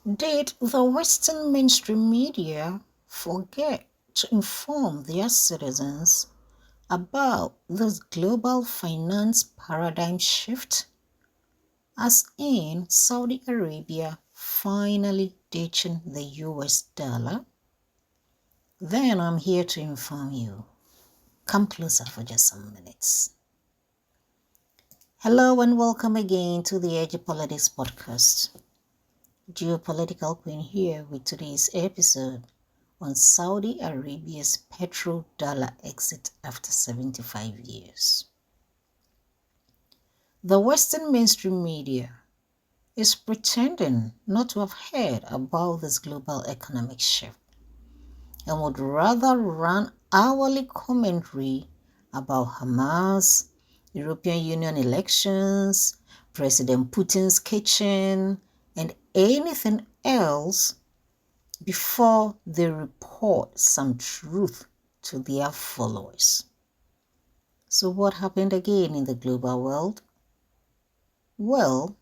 Did the Western mainstream media forget to inform their citizens about this global finance paradigm shift, as in Saudi Arabia finally ditching the US dollar? Then I'm here to inform you. Come closer for just some minutes. Hello and welcome again to the Edge of Politics podcast. Geopolitical Queen here with today's episode on Saudi Arabia's petrodollar exit after 75 years. The Western mainstream media is pretending not to have heard about this global economic shift and would rather run hourly commentary about Hamas, European Union elections, President Putin's kitchen, and anything else before they report some truth to their followers. So what happened again in the global world? Well,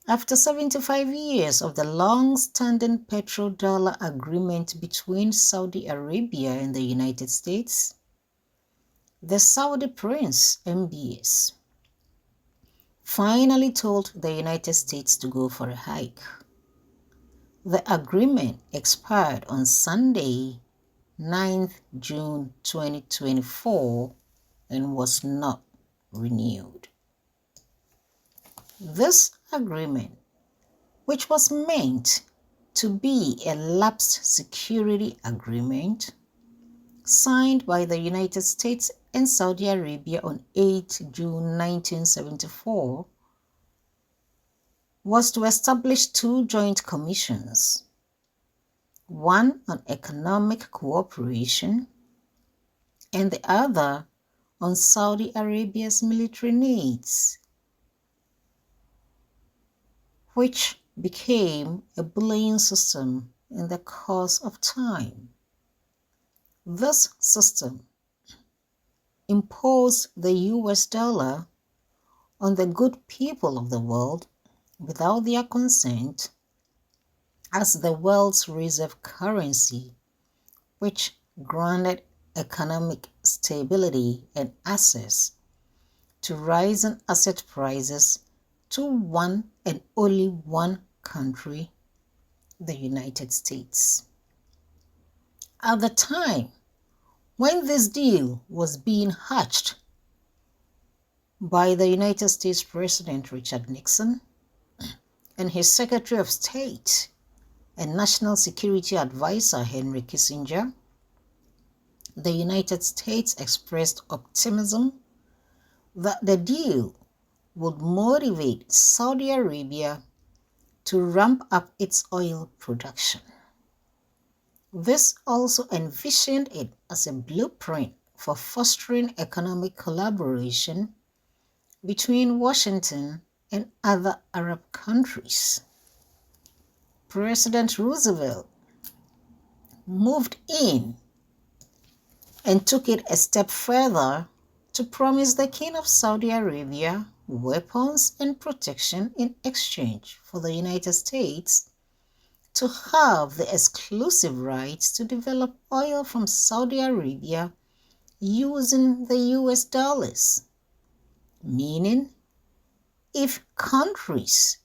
after 75 years of the long-standing petrodollar agreement between Saudi Arabia and the United States, the Saudi Prince MBS finally told the United States to go for a hike. The agreement expired on Sunday, 9th June 2024 and was not renewed. This agreement, which was meant to be a lapsed security agreement, signed by the United States and Saudi Arabia on 8 June 1974, was to establish two joint commissions, one on economic cooperation and the other on Saudi Arabia's military needs, which became a bullying system in the course of time. This system imposed the US dollar on the good people of the world without their consent as the world's reserve currency, which granted economic stability and access to rising asset prices to one and only one country, the United States. At the time when this deal was being hatched by the United States President Richard Nixon and his Secretary of State and National Security Advisor Henry Kissinger, the United States expressed optimism that the deal would motivate Saudi Arabia to ramp up its oil production. This also envisioned it as a blueprint for fostering economic collaboration between Washington and other Arab countries. President Roosevelt moved in and took it a step further to promise the King of Saudi Arabia weapons and protection in exchange for the United States to have the exclusive rights to develop oil from Saudi Arabia using the US dollars. Meaning, if countries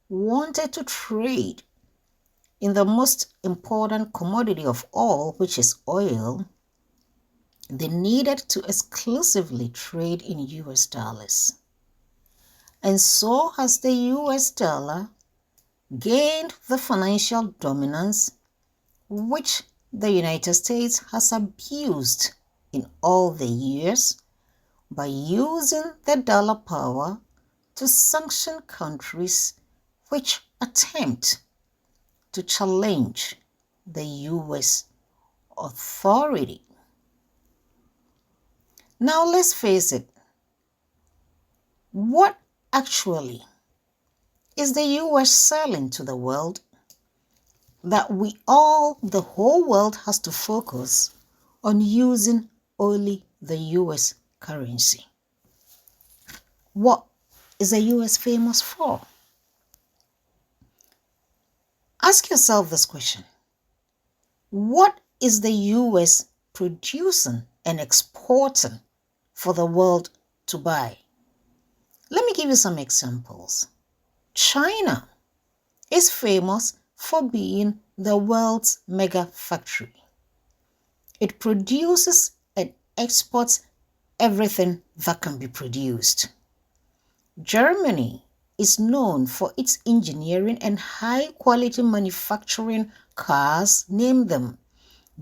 wanted to trade in the most important commodity of all, which is oil, they needed to exclusively trade in US dollars. And so has the US dollar gained the financial dominance which the United States has abused in all the years by using the dollar power to sanction countries which attempt to challenge the US authority. Now let's face it, what actually is the US selling to the world that the whole world has to focus on using only the US currency? What is the US famous for? Ask yourself this question. What is the US producing and exporting for the world to buy? Let me give you some examples. China is famous for being the world's mega factory. It produces and exports everything that can be produced. Germany is known for its engineering and high-quality manufacturing cars, name them.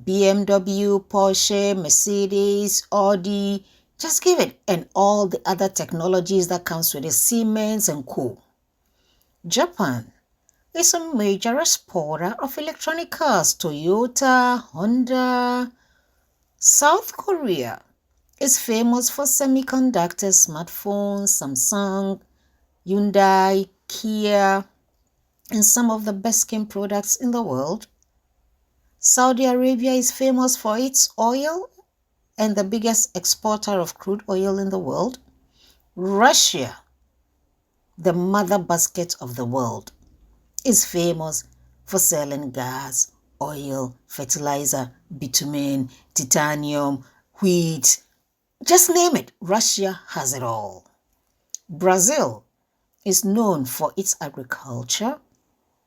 BMW, Porsche, Mercedes, Audi, just give it, and all the other technologies that comes with it, Siemens and co. Japan is a major exporter of electronic cars, Toyota, Honda. South Korea is famous for semiconductors, smartphones, Samsung, Hyundai, Kia, and some of the best skin products in the world. Saudi Arabia is famous for its oil and the biggest exporter of crude oil in the world. Russia, the mother basket of the world, is famous for selling gas, oil, fertilizer, bitumen, titanium, wheat. Just name it, Russia has it all. Brazil is known for its agriculture,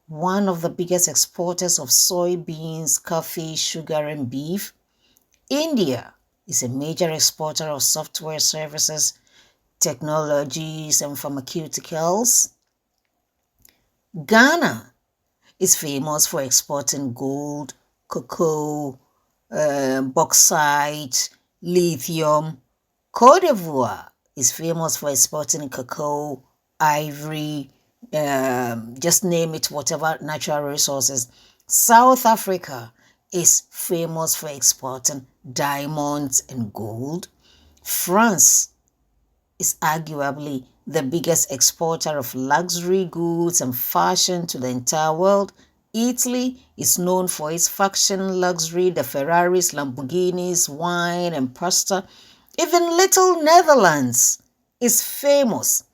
one of the biggest exporters of soybeans, coffee, sugar, and beef. India is a major exporter of software services, technologies, and pharmaceuticals. Ghana is famous for exporting gold, cocoa, bauxite, lithium. Cote d'Ivoire is famous for exporting cacao, ivory, just name it, whatever natural resources. South Africa is famous for exporting diamonds and gold. France is arguably the biggest exporter of luxury goods and fashion to the entire world. Italy is known for its fashion luxury, the Ferraris, Lamborghinis, wine, and pasta. Even little Netherlands is famous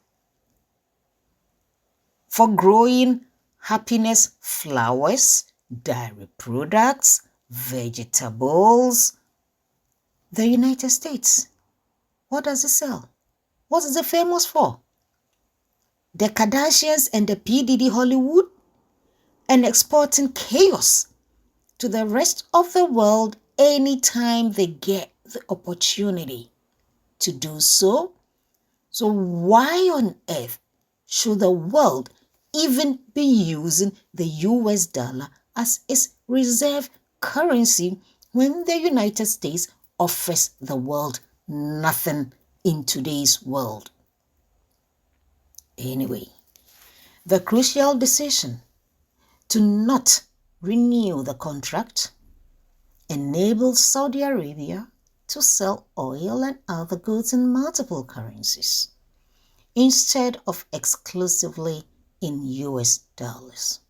for growing happiness flowers, dairy products, vegetables. The United States, what does it sell? What is it famous for? The Kardashians and the P. Diddy Hollywood, and exporting chaos to the rest of the world anytime they get the opportunity to do so. So why on earth should the world even be using the US dollar as its reserve currency when the United States offers the world nothing in today's world? Anyway, the crucial decision to not renew the contract enables Saudi Arabia to sell oil and other goods in multiple currencies instead of exclusively in US dollars.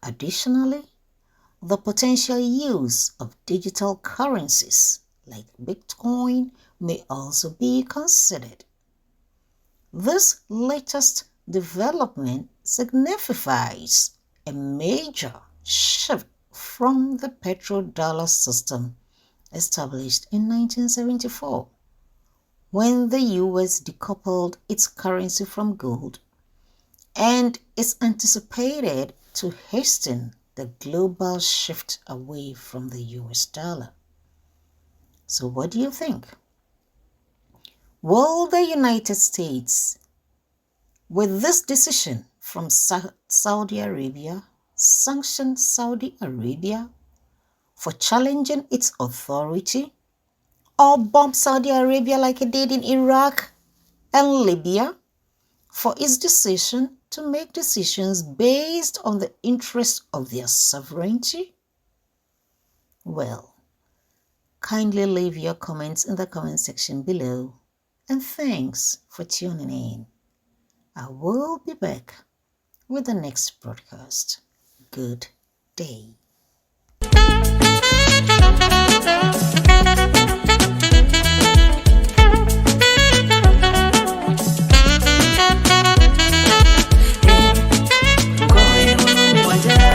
Additionally, the potential use of digital currencies like Bitcoin may also be considered. This latest development signifies a major shift from the petrodollar system established in 1974, when the US decoupled its currency from gold, and is anticipated to hasten the global shift away from the US dollar. So what do you think? Will the United States, with this decision from Saudi Arabia, sanction Saudi Arabia for challenging its authority, or bomb Saudi Arabia like it did in Iraq and Libya for its decision to make decisions based on the interest of their sovereignty? Well, kindly leave your comments in the comment section below, and thanks for tuning in. I will be back with the next broadcast. Good day.